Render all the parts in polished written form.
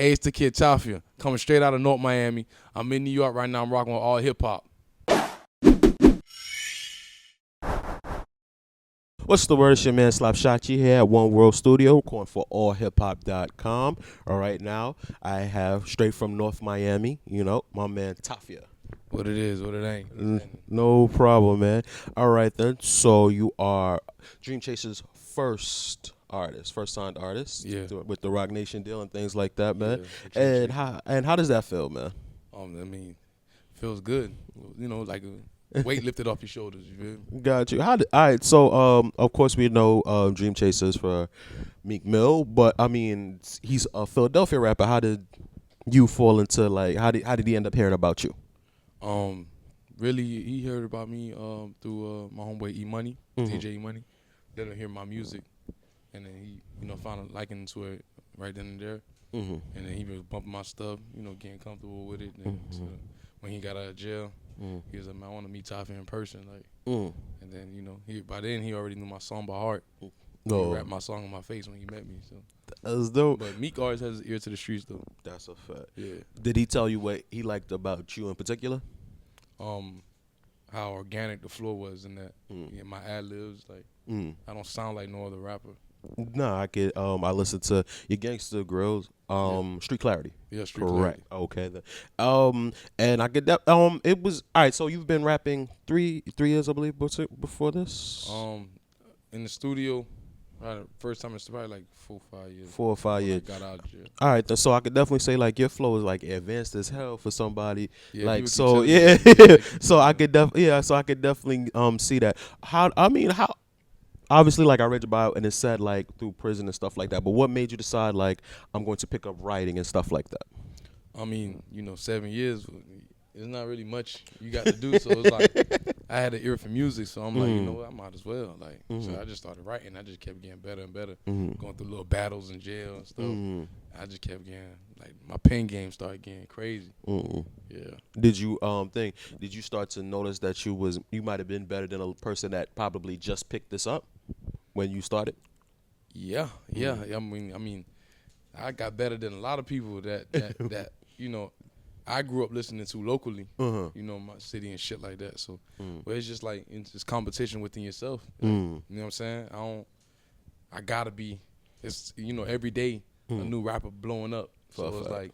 Hey, it's the kid Tafia, coming straight out of North Miami. I'm in New York right now. I'm rocking with AllHipHop. What's the word? It's your man Slapshotchi here at One World Studio, calling for allhiphop.com. All right, now I have straight from North Miami, my man Tafia. What it is, what it ain't. No problem, man. All right, then. So you are DreamChasers' first signed artist, Yeah. with the Roc Nation deal and things like that, man. Yeah, And how does that feel, man? Feels good. Like a weight lifted off your shoulders. You feel me? Got you. All right. So, of course, we know DreamChasers for Meek Mill, but I mean, he's a Philadelphia rapper. How did you fall into How did he end up hearing about you? Really, he heard about me through my homeboy E Money, Mm-hmm. DJ E Money. Let him hear my music, and then he found a liking to it right then and there. Mm-hmm. And then he was bumping my stuff, getting comfortable with it. And so when he got out of jail, he was like, "Man, I want to meet Tafia in person." And then by then he already knew my song by heart. No, He rapped my song on my face when he met me. So that's dope. but Meek always has his ear to the streets though. That's a fact. Yeah. Did he tell you what he liked about you in particular? How organic the flow was in that. Yeah, my ad libs, I don't sound like no other rapper. Nah, I get. I listened to your Gangsta Grill, Street Clarity. Yeah, Street Correct. Clarity. Okay. Then. And I get that. It was all right. So you've been rapping three years, I believe, before this. In the studio, first time it's probably like 4 or 5 years. 4 or 5 years. Got out of jail. All right, then, so I could definitely say your flow is advanced as hell for somebody. Yeah, So I could definitely see that. How obviously I read your bio and it said through prison and stuff like that. But what made you decide I'm going to pick up writing and stuff like that? 7 years. It's not really much you got to do. So it's like I had an ear for music, so I'm like, you know what, I might as well. So I just started writing. I just kept getting better and better, going through little battles in jail and stuff. I just kept getting my pen game started getting crazy. Yeah. Did you start to notice that you might have been better than a person that probably just picked this up when you started? Yeah. I mean, I got better than a lot of people that I grew up listening to locally, my city and shit like that. So, but it's just it's competition within yourself. You know what I'm saying? I gotta be. It's every day a new rapper blowing up. So it's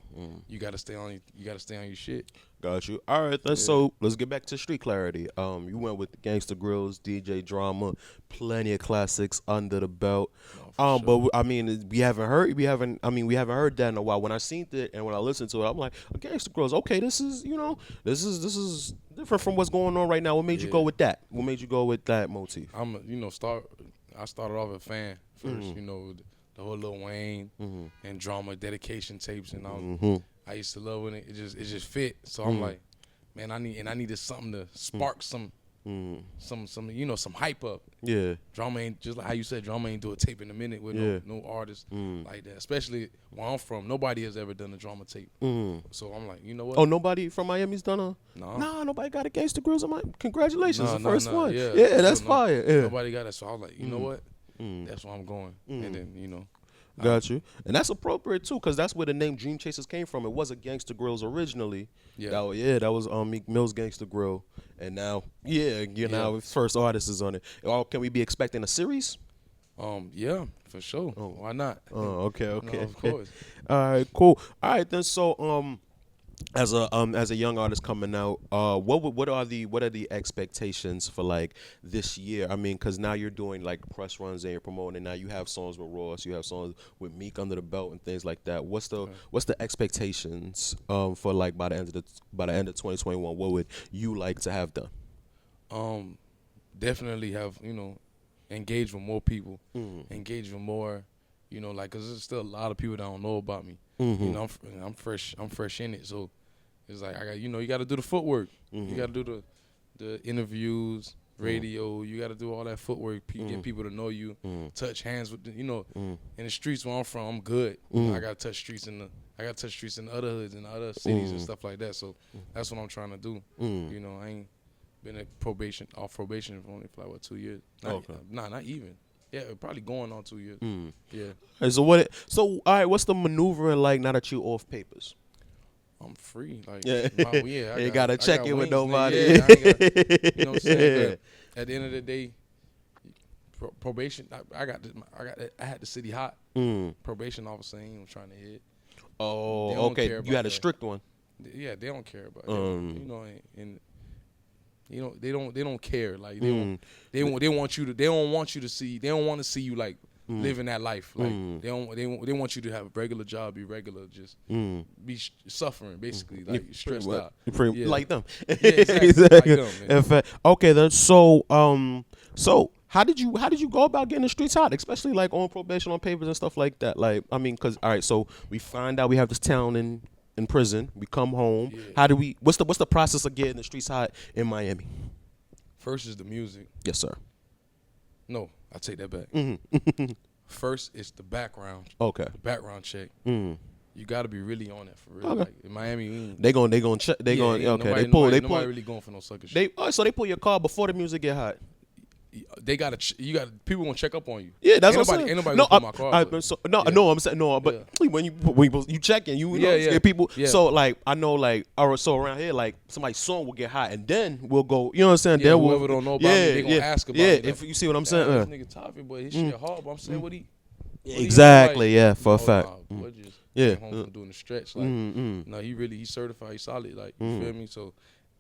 you gotta stay on. You gotta stay on your shit. Got you. All right, so let's get back to Street Clarity. You went with Gangsta Grills, DJ Drama, plenty of classics under the belt. Sure. But I mean, we haven't heard that in a while. When I seen it and when I listened to it, I'm like, Gangsta Grills. Okay, this is different from what's going on right now. What made you go with that? What made you go with that motif? I started off a fan first. The whole Lil Wayne and Drama dedication tapes and I used to love when it just fit. So I'm like, man, I needed something to spark some hype up. Yeah. Drama ain't, just like how you said, Drama ain't do a tape in a minute with no artist like that. Especially where I'm from, nobody has ever done a Drama tape. So I'm like, you know what? Oh, nobody from Miami's done a? No. Nah, nobody got a Gangsta Grills on my. Congratulations, the first one. Yeah, that's fire. Yeah. Nobody got it. So I was like, you know what? That's where I'm going. And then Got you. And that's appropriate too, because that's where the name DreamChasers came from. It was a Gangsta Grills originally. Yeah. That was Meek Mill's Gangsta Grill. And now, now his first artist is on it. Can we be expecting a series? Yeah, for sure. Oh. Why not? Oh, okay. No, of course. All right, cool. All right then, so as a young artist coming out, what are the expectations for this year? I mean, because now you're doing press runs and you're promoting, and now you have songs with Ross, you have songs with Meek under the belt and things like that. What's the expectations for by the end of 2021? What would you like to have done? Definitely have engage with more people, engage with more, because there's still a lot of people that don't know about me. I'm fresh in it, so it's I got you got to do the footwork. You got to do the interviews, radio. You got to do all that footwork. Get people to know you. Touch hands with in the streets where I'm from. I'm good. I got to touch streets in the other hoods and other cities and stuff like that. So that's what I'm trying to do. I ain't been off probation for only 2 years. Not even. Yeah, probably going on 2 years. Yeah. And so all right, what's the maneuvering like now that you off papers? I'm free. Like, Yeah. You gotta check it with wings, nobody. Yeah, I ain't got, you know what I'm saying? At the end of the day, probation. I had the city hot. Probation officer ain't even trying to hit. Oh, okay. You had a strict one. Yeah, they don't care about that. You know, and you know they don't care. Like they want you to. They don't want you to see. They don't want to see you like living that life. Like they want you to have a regular job, be regular, just be suffering basically, like stressed out. Like them. Yeah, exactly. Like them, In fact, okay then. So how did you go about getting the streets hot, especially like on probation, on papers and stuff like that? Like, I mean, cause all right, so we find out we have this town in prison. We come home. Yeah. How do we? What's the process of getting the streets hot in Miami? First is the music. Yes, sir. No, I take that back. First, it's the background. Okay. The background check. You got to be really on it for real. Okay. Like in Miami, They gonna check. They gonna okay. Nobody They pull. really going for no sucker shit. So they pull your car before the music get hot. They people gonna check up on you. Yeah, that's what I'm saying. Ain't nobody gonna pull my car. I'm saying no, but when you checking, you know, people. Yeah. So like I know like so around here like somebody's song will get hot and then we'll go. You know what I'm saying? Yeah, then whoever don't know about me, they gonna ask about it. If you see what I'm saying. This nigga Tafia, but his shit hard. But I'm saying what he. Exactly. Yeah, for a fact. Came home from doing the stretch. Like, no, he's certified. He's solid. Like, you feel me? So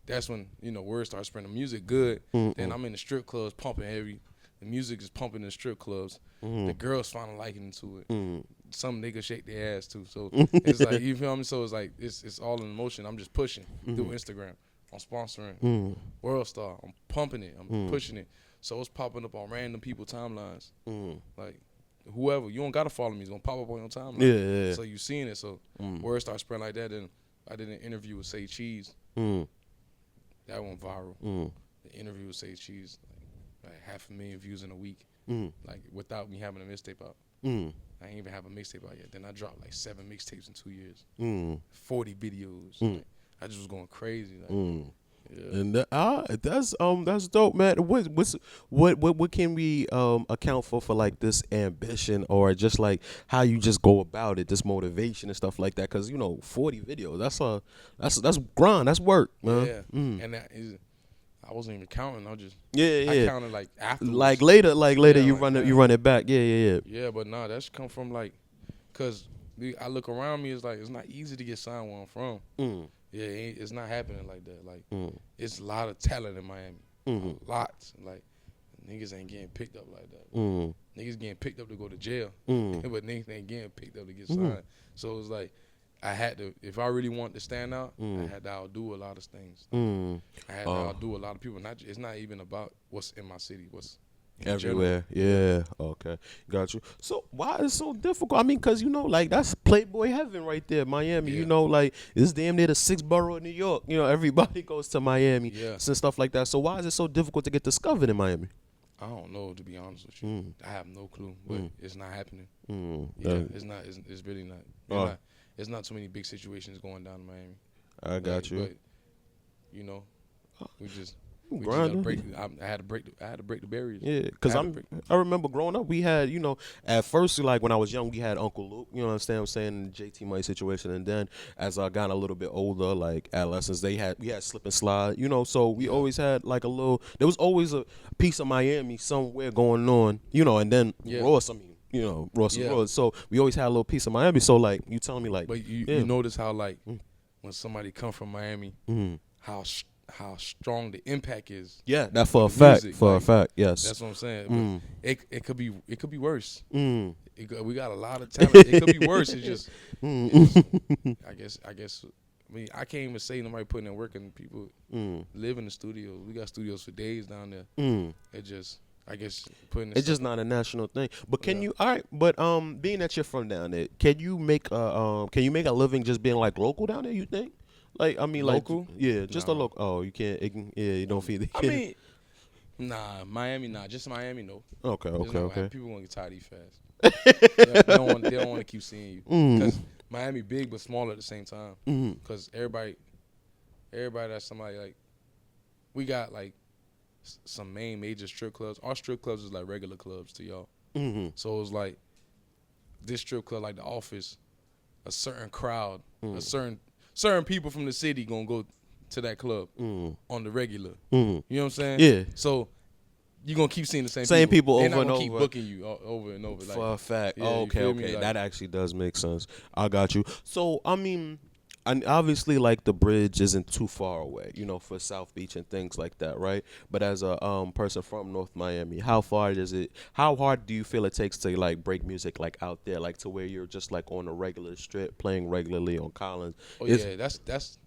that's when word starts spreading. The music good. Then I'm in the strip clubs pumping heavy. The music is pumping in the strip clubs. The girls finally liking into it. Some niggas shake their ass too. So it's like, you feel me? So it's like it's all in motion. I'm just pushing through Instagram. I'm sponsoring World Star. I'm pumping it. I'm pushing it. So it's popping up on random people timelines. Like whoever, you don't gotta follow me. It's gonna pop up on your timeline. Yeah. So you seeing it. So word starts spreading like that. Then I did an interview with Say Cheese. That went viral. The interview with Say Cheese. Like 500,000 views in a week, like without me having a mixtape out. I ain't even have a mixtape out yet. Then I dropped like 7 mixtapes in 2 years, 40 videos. Like, I just was going crazy. Like, yeah. And that's dope, man. What can we account for like this ambition or just like how you just go about it, this motivation and stuff like that? Because 40 videos, that's grind, that's work, man. Yeah, and that is. I wasn't even counting. I counted like afterwards. Like later, you like run it back. Yeah. Yeah, but nah, that's come from like, cause I look around me. It's like it's not easy to get signed where I'm from. Yeah, it's not happening like that. Like it's a lot of talent in Miami. Lots. Like niggas ain't getting picked up like that. Niggas getting picked up to go to jail, but niggas ain't getting picked up to get signed. So it's like. I had to, if I really wanted to stand out, I had to outdo a lot of things. I had to outdo a lot of people. It's not even about what's in my city, what's everywhere. Yeah. Okay. Got you. So why is it so difficult? I mean, because, like that's Playboy heaven right there, Miami. Yeah. Like it's damn near the 6th borough of New York. Everybody goes to Miami and stuff like that. So why is it so difficult to get discovered in Miami? I don't know, to be honest with you. I have no clue, but it's not happening. It's not. It's really not. There's not too many big situations going down in Miami. I got you. But we just gotta break. I had to break the barriers. Yeah, because I remember growing up, we had at first like when I was young, we had Uncle Luke. You know what I'm saying? JT Money situation, and then as I got a little bit older, like adolescents, we had Slip and Slide. So we always had like a little. There was always a piece of Miami somewhere going on. And then Ross. I mean. Ross and Ross. So we always had a little piece of Miami. So like you telling me like, but you notice how like when somebody come from Miami, how strong the impact is. Yeah, that for a fact. Music. For a fact, yes. That's what I'm saying. But it could be worse. We got a lot of talent. It could be worse. It's just, I guess. I mean, I can't even say nobody putting in work and people live in the studios. We got studios for days down there. It just. I guess it's just not a national thing. But can you? All right. But being that you're from down there, can you make a living just being like local down there? You think? Like I mean, local? Like yeah, just a local. Oh, you can't. You don't feed the kid. I mean, Miami, just Miami, no. Okay. People gonna get tired of you fast. They don't want to keep seeing you because Miami big but small at the same time. Because everybody that's somebody like we got like. Some major strip clubs. Our strip clubs is like regular clubs to y'all. So it was like this strip club, like the Office, a certain crowd, a certain people from the city gonna go to that club on the regular. You know what I'm saying? Yeah. So you gonna keep seeing the same people They're over not and gonna keep over. booking you over and over. For a fact. Yeah, Okay, you feel me? Like, that actually does make sense. I got you. So I mean, and obviously, like the bridge isn't too far away, you know, for South Beach and things like that, right? But as a person from North Miami, how hard do you feel it takes to like break music like out there, like to where you're just like on a regular strip playing regularly on Collins? Oh yeah, that's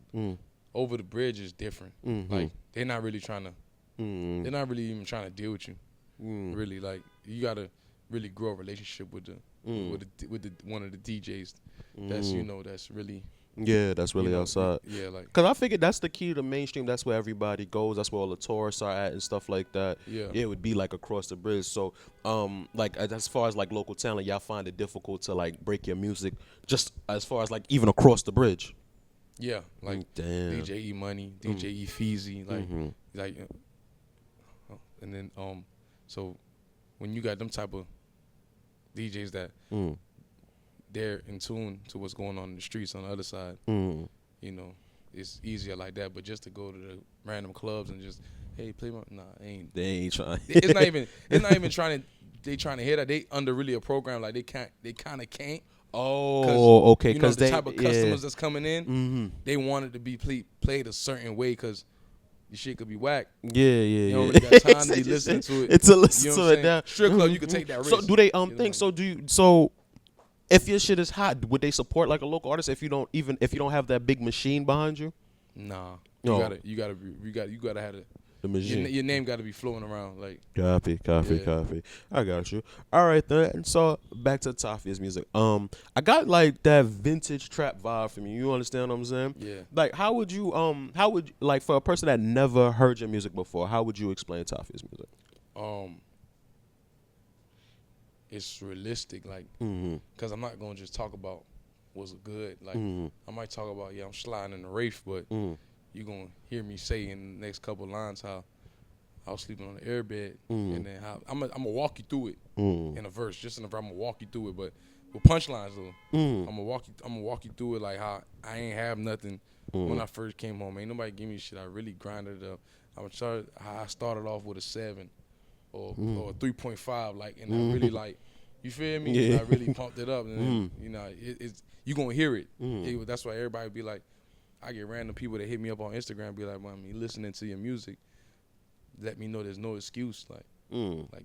over the bridge is different. Like they're not really trying to. They're not really even trying to deal with you. Really, like you gotta really grow a relationship with the one of the DJs. That's that's really. Yeah, that's really outside. Yeah, like because I figured that's the key to mainstream. That's where everybody goes. That's where all the tourists are at and stuff like that. Yeah, it would be like across the bridge. So, like as far as like local talent, y'all find it difficult to like break your music, just as far as like even across the bridge. Yeah, like damn. DJ E Money, DJ E Feezy, like, and then so when you got them type of DJs that they're in tune to what's going on in the streets on the other side, it's easier like that. But just to go to the random clubs and just play my they ain't trying. It's not even trying to. They trying to hear that they under really a program like they kind of can't. Oh, okay. Because the type of customers that's coming in, they want it to be played a certain way because the shit could be whack. Yeah. You don't really got time to be listening to it. It's a listen to it now. Strip club, you can take that risk. So do they think so? If your shit is hot, would they support like a local artist if you don't have that big machine behind you? Nah, you gotta have the machine. Your name got to be flowing around. Like copy. I got you. All right then. So back to Tafia's music. I got like that vintage trap vibe from you. You understand what I'm saying? Yeah. Like how would like for a person that never heard your music before, how would you explain Tafia's music? It's realistic, like, cause I'm not gonna just talk about what's good. Like, I might talk about I'm sliding in the Wraith, but you gonna hear me say in the next couple lines how I was sleeping on the airbed, and then how I'm gonna walk you through it in a verse, just in a verse. I'm gonna walk you through it, but with punchlines though. I'm gonna walk you through it like how I ain't have nothing when I first came home. Ain't nobody give me shit. I really grinded it up. I'm gonna try how I started off with a 7. Or 3.5, like, and I really like, you feel me? Yeah. I really pumped it up, and then, it's you gonna hear it. That's why everybody be like, I get random people that hit me up on Instagram, be like, "Man, me listening to your music, let me know there's no excuse. Like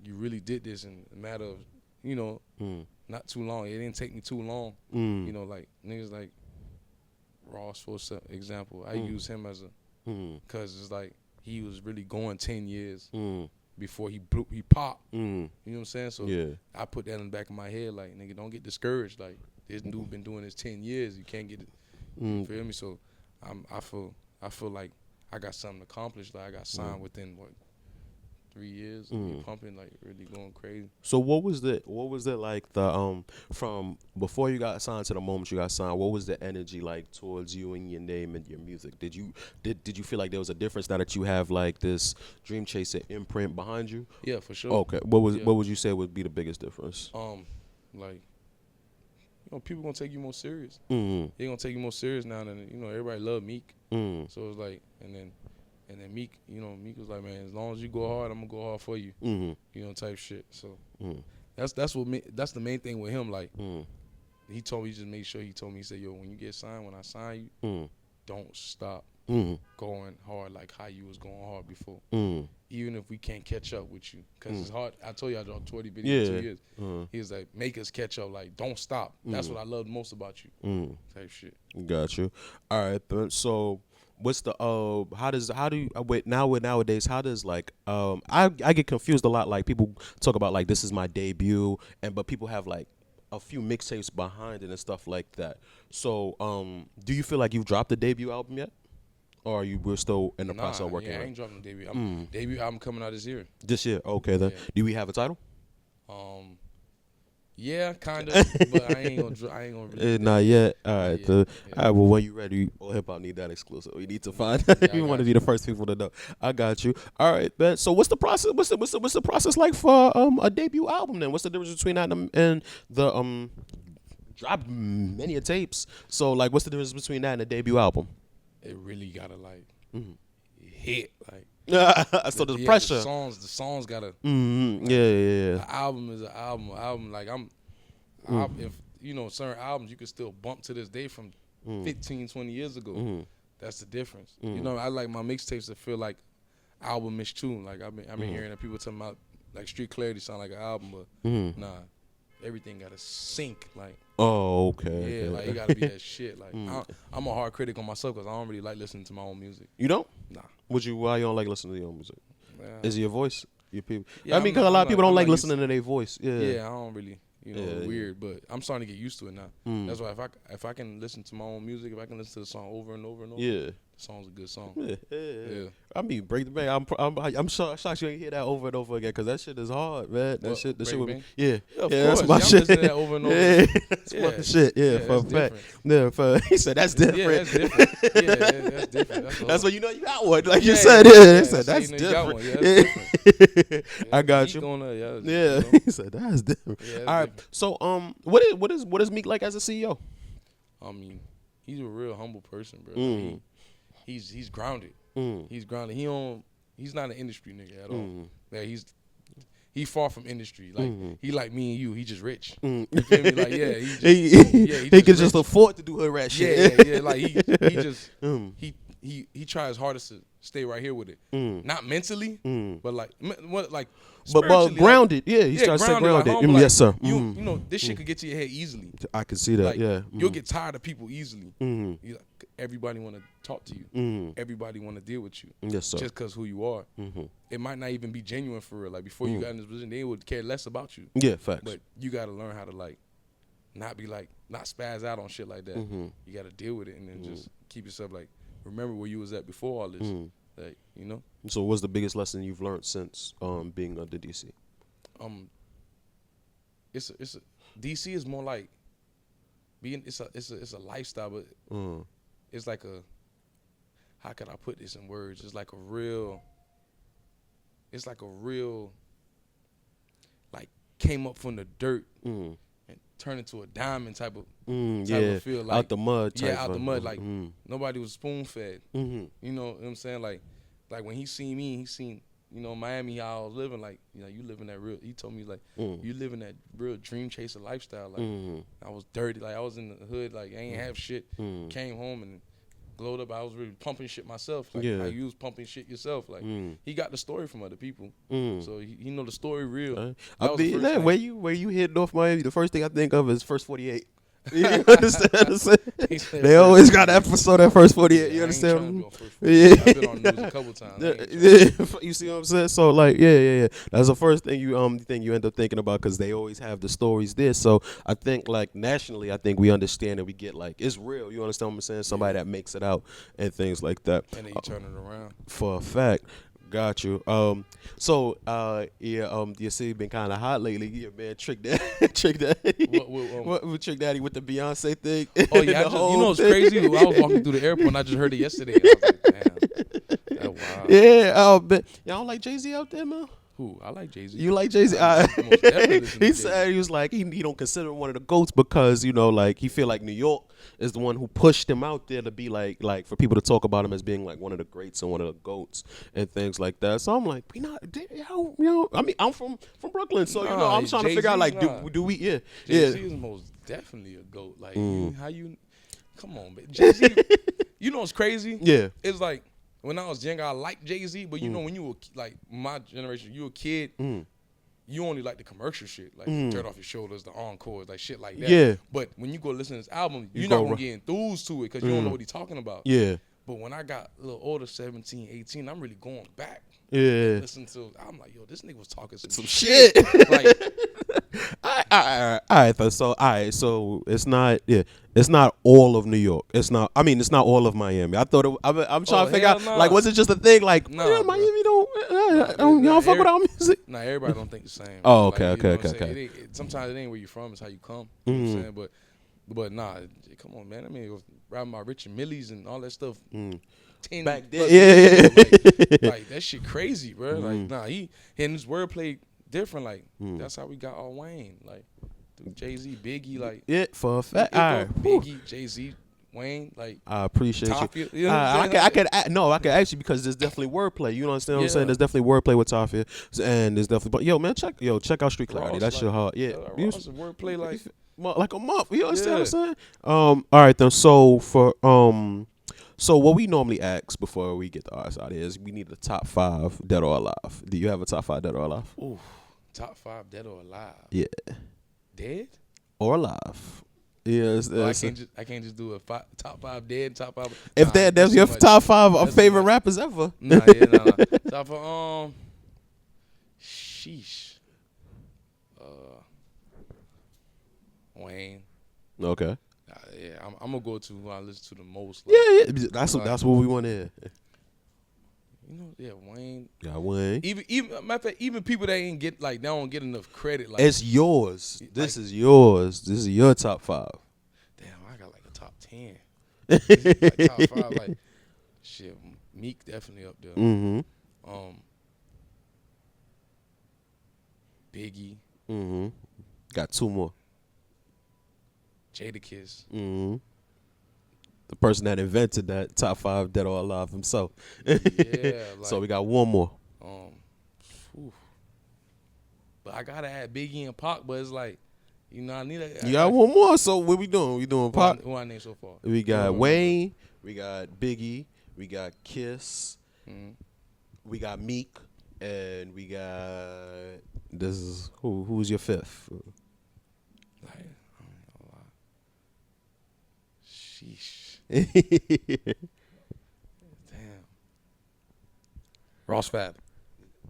you really did this in a matter of, not too long. It didn't take me too long. Like niggas like Ross, for example, I use him as cause it's like he was really going 10 years." Before he popped. You know what I'm saying? So I put that in the back of my head, like, nigga, don't get discouraged. Like, this dude been doing this 10 years. You can't get it. You feel me? So I feel like I got something accomplished. Like, I got signed within 3 years of pumping, like, really going crazy. So what was it like from before you got signed to the moment you got signed? What was the energy like towards you and your name and your music? Did you feel like there was a difference now that you have like this DreamChaser imprint behind you? Yeah, for sure. Okay. What would you say would be the biggest difference? Like, people gonna take you more serious. They gonna take you more serious now than everybody love Meek. So it's like, and then Meek, Meek was like, man, as long as you go hard, I'm gonna go hard for you. Type shit. So that's the main thing with him. Like he told me, just make sure he said, yo, when you get signed, when I sign you, don't stop going hard like how you was going hard before. Even if we can't catch up with you, cause it's hard. I told you I dropped 20 videos in 2 years. He was like, make us catch up. Like, don't stop. That's what I loved most about you. Type shit. Got you. All right, then. So what's the nowadays how does like I get confused a lot, like people talk about like this is my debut but people have like a few mixtapes behind it and stuff like that. So do you feel like you've dropped the debut album yet, or we're still in the process of working on it? I ain't dropping the debut album. Debut album coming out this year. Okay then. Yeah. Do we have a title? Yeah, kind of, but I ain't gonna really. Not yet. All right. Yeah, All yeah. right. Well, when you ready, AllHipHop need that exclusive. We need to find. Yeah, I We want to got be the first people to know. I got you. All right, man. So, what's the process? What's the process like for a debut album? Then, what's the difference between that and the drop many tapes? So, like, what's the difference between that and a debut album? It really gotta like hit like. So there's pressure. The songs gotta. Mm-hmm. Yeah. An album is an album. An album like if you know certain albums you can still bump to this day from 15, 20 years ago. That's the difference. You know, I like my mixtapes that feel like album-ish too. Like I've been hearing that people talking about like Street Clarity sound like an album, but nah, everything gotta sync. Like Oh, okay. yeah, like it gotta be that shit. Like I'm a hard critic on myself because I don't really like listening to my own music. You don't? Nah. Why you don't like listening to your own music? Is it your voice? Your people? Yeah, I mean, because a lot of people don't like listening to their voice. Yeah, I don't really, weird, but I'm starting to get used to it now. That's why if I can listen to my own music, if I can listen to the song over and over and over, the song's a good song. Yeah. I mean, break the bank. I'm shocked you ain't hear that over and over again because that shit is hard, man. That shit would be, yeah, that's my shit. That over and over. Yeah, that's my shit. Yeah, for a fact. Yeah, he said that's different. Yeah, that's different. Yeah, that's different. That's when you know you got one, like you said. Yeah, he said that's different. Yeah, I got you. Yeah, he said that's different. All right. So what is Meek like as a CEO? I mean, he's a real humble person, bro. He's grounded. He's grounded. He's not an industry nigga at all. Like he's far from industry. Like he like me and you. He just rich. You feel me? Like he can just afford to do her rat shit. Yeah. Like he just he tries hardest to stay right here with it. Not mentally, but like but grounded. Yeah, he's trying to stay grounded. Like, yes, sir. You know this shit could get to your head easily. I can see that. Like, yeah, you'll get tired of people easily. Everybody want to talk to you. Everybody want to deal with you. Yes, sir. Just because who you are. It might not even be genuine for real. Like before you got in this position, they would care less about you. Yeah, facts. But you got to learn how to like not spaz out on shit like that. You got to deal with it and then just keep yourself like remember where you was at before all this. Like So what's the biggest lesson you've learned since being under DC? It's a DC is more like being it's a lifestyle, but it's like a, how could I put this in words? It's like a real like came up from the dirt and turned into a diamond type of feel. Like out the mud. Out the mud. Like nobody was spoon fed. You know what I'm saying? Like when he seen me, he seen Miami, how I was living. Like you live in that real. He told me like you live in that real dream chaser lifestyle. Like I was dirty. Like I was in the hood. Like I ain't have shit. Came home and glowed up. I was really pumping shit myself. Like how you was pumping shit yourself. Like he got the story from other people. So he know the story real. I mean, where you hitting off Miami, the first thing I think of is First 48. You understand what I'm saying? They always got an episode at First 48. You understand? Yeah. I've been on the news a couple times. You see what I'm saying? So like, yeah. That's the first thing you end up thinking about because they always have the stories there. So I think like nationally, I think we understand and we get like it's real. You understand what I'm saying? Somebody that makes it out and things like that. And then you turn it around. For a fact. Got you. Your city been kind of hot lately. Yeah, man, Trick Daddy. What Trick Daddy with the Beyonce thing? Oh yeah, it's crazy. I was walking through the airport and I just heard it yesterday. I was like, damn, that's wild. Yeah, but y'all don't like Jay-Z out there, man? Who? I like Jay-Z. You like Jay-Z? He said he was like he don't consider him one of the GOATs because like he feel like New York is the one who pushed him out there to be like for people to talk about him as being like one of the greats and one of the GOATs and things like that. So I'm like, we not, I mean, I'm from Brooklyn, so I'm trying to figure out like, do we? Yeah, Jay-Z is most definitely a GOAT. Like how you? Come on, man. Jay-Z. What's crazy? Yeah, it's like. When I was younger, I liked Jay-Z, but when you were like my generation, you were a kid, you only like the commercial shit, like Dirt Off Your Shoulders, the Encores, like shit like that. Yeah. But when you go listen to this album, you're not gonna get enthused to it because you don't know what he's talking about. Yeah. But when I got a little older, 17, 18, I'm really going back. Yeah. Listen to, I'm like, yo, this nigga was talking some Shit. Like, All right. So it's not all of New York. It's not. I mean, it's not all of Miami. I thought I'm trying to figure out. nah. Like, was it just a thing? Like, Nah, yeah, bro. Miami don't y'all fuck with our music? Nah, everybody don't think the same. Oh, Like, okay, you know okay, what I'm okay, saying? Sometimes it ain't where you from, it's how you come. You know what I'm saying? But nah, come on, man. I mean, it was rapping about Rich and Millies and all that stuff. 10 Back then, plus yeah. years ago. Like that shit crazy, bro. Like, nah, he and his wordplay different. Like, that's how we got all Wayne. Like, Jay-Z, Biggie, like. Yeah, for a fact. All right. Biggie, Jay-Z, Wayne, like. I appreciate Tafia, you. you know what I'm saying? I can actually, because there's definitely wordplay. You know what I'm saying? There's definitely wordplay with Tafia, and there's definitely. But yo, man, check out Street Clarity. Ross, That's your heart. Yeah, Ross wordplay like a month. You understand what I'm saying? All right then. So so what we normally ask before we get the artists out here is we need a top 5 dead or alive. Do you have a top 5 dead or alive? Ooh, top 5 dead or alive? Yeah. Dead or alive? Yeah. I can't just do a top 5 dead, top 5. If that's your top 5 of favorite rappers ever. Nah. Top 5. Sheesh. Wayne. Okay. Yeah, I'm gonna go to who I listen to the most. Like, yeah. That's what we want to hear. You know, yeah, Wayne. Yeah, Wayne. Even matter of fact, even people that ain't get like they don't get enough credit. Like, it's yours. This is yours. This is your top 5. Damn, I got like a top 10. Like top 5, like shit. Meek definitely up there. Biggie. Got 2 more. Jadakiss. The person that invented that top 5 dead or alive himself. Yeah. Like, so we got 1 more. But I gotta add Biggie and Pac. But it's like, you know, I need a. You got 1 more. So what we doing? We doing Pac. Who I named so far? We got Wayne. We got Biggie. We got Kiss. We got Meek. And we got this is who's your 5th? Like, sheesh. Damn. Ross Fab.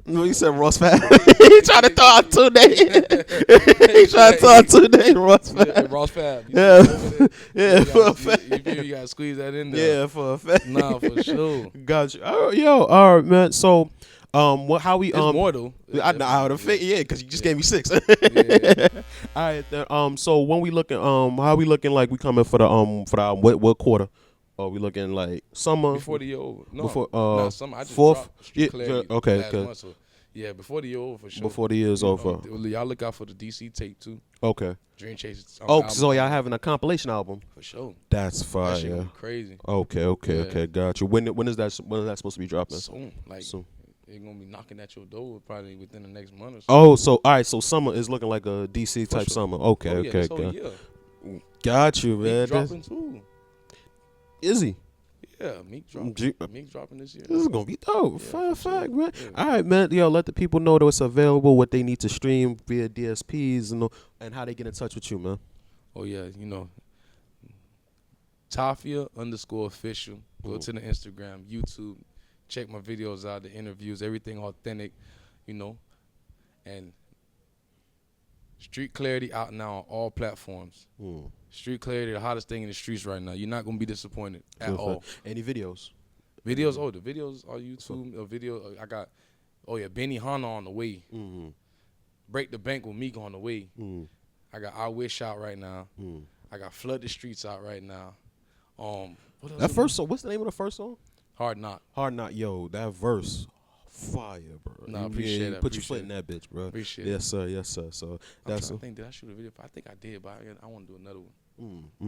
No, you said Ross Fab. He trying to throw out 2 names. He trying to throw out 2 names. Ross Fab. Yeah, Ross Fab. Yeah, for a fact. You gotta squeeze that in there. Yeah, for a fact. Nah, for sure. Got you. All right, man. So, how we It's more though. I would have figured, yeah, because you just gave me 6. Yeah. All right, then. So when we looking, how we looking like we coming for the album? What quarter? Oh, we looking like summer before the year over. No, before summer. I just 4th. dropped Street Clarity Okay, last month, so yeah, before the year over for sure. Before the year's over. Y'all look out for the DC tape too. Okay. DreamChasers. So y'all having a compilation album? For sure. That's fire. That shit gonna be crazy. Okay. Got you. When is that supposed to be dropping? Soon. Soon. They're gonna be knocking at your door probably within the next month or so. Oh, so all right. So summer is looking like a DC type summer. Okay. Got you, man. Meek dropping too. Is he? Yeah, Meek dropping this year. This is gonna be dope. Yeah, Fact, man. Yeah. All right, man. Yo, let the people know that it's available, what they need to stream via DSPs, and how they get in touch with you, man. Oh yeah, Tafia _official. Go to the Instagram, YouTube. Check my videos out, the interviews, everything authentic, and Street Clarity out now on all platforms. Street Clarity, the hottest thing in the streets right now. You're not gonna be disappointed at all. Any videos? Videos? Oh, the videos on YouTube. A video. I got. Oh yeah, Benny Hanna on the way. Break the Bank with Meek on the way. I got I Wish out right now. I got Flood the Streets out right now. What else? That first song. What's the name of the first song? Hard Knock. Yo, that verse, fire, bro. No, I appreciate it. Put your foot in that bitch, bro. Appreciate it. Yes, sir. So that's. I think did I shoot a video? I think I did, but I want to do another one.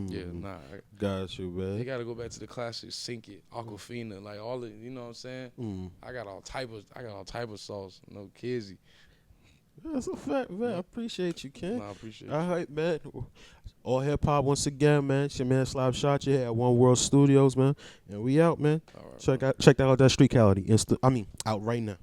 Yeah, nah. Got you, man. They gotta go back to the classics, Sink It, Aquafina, like all the, you know what I'm saying? I got all type of sauce, no kizzy. That's a fact, man. I appreciate you, Ken. No, I appreciate All right, man. AllHipHop once again, man. It's your man Slab Shot you here at One World Studios, man. And we out, man. All right, check out that Street Clarity. Out right now.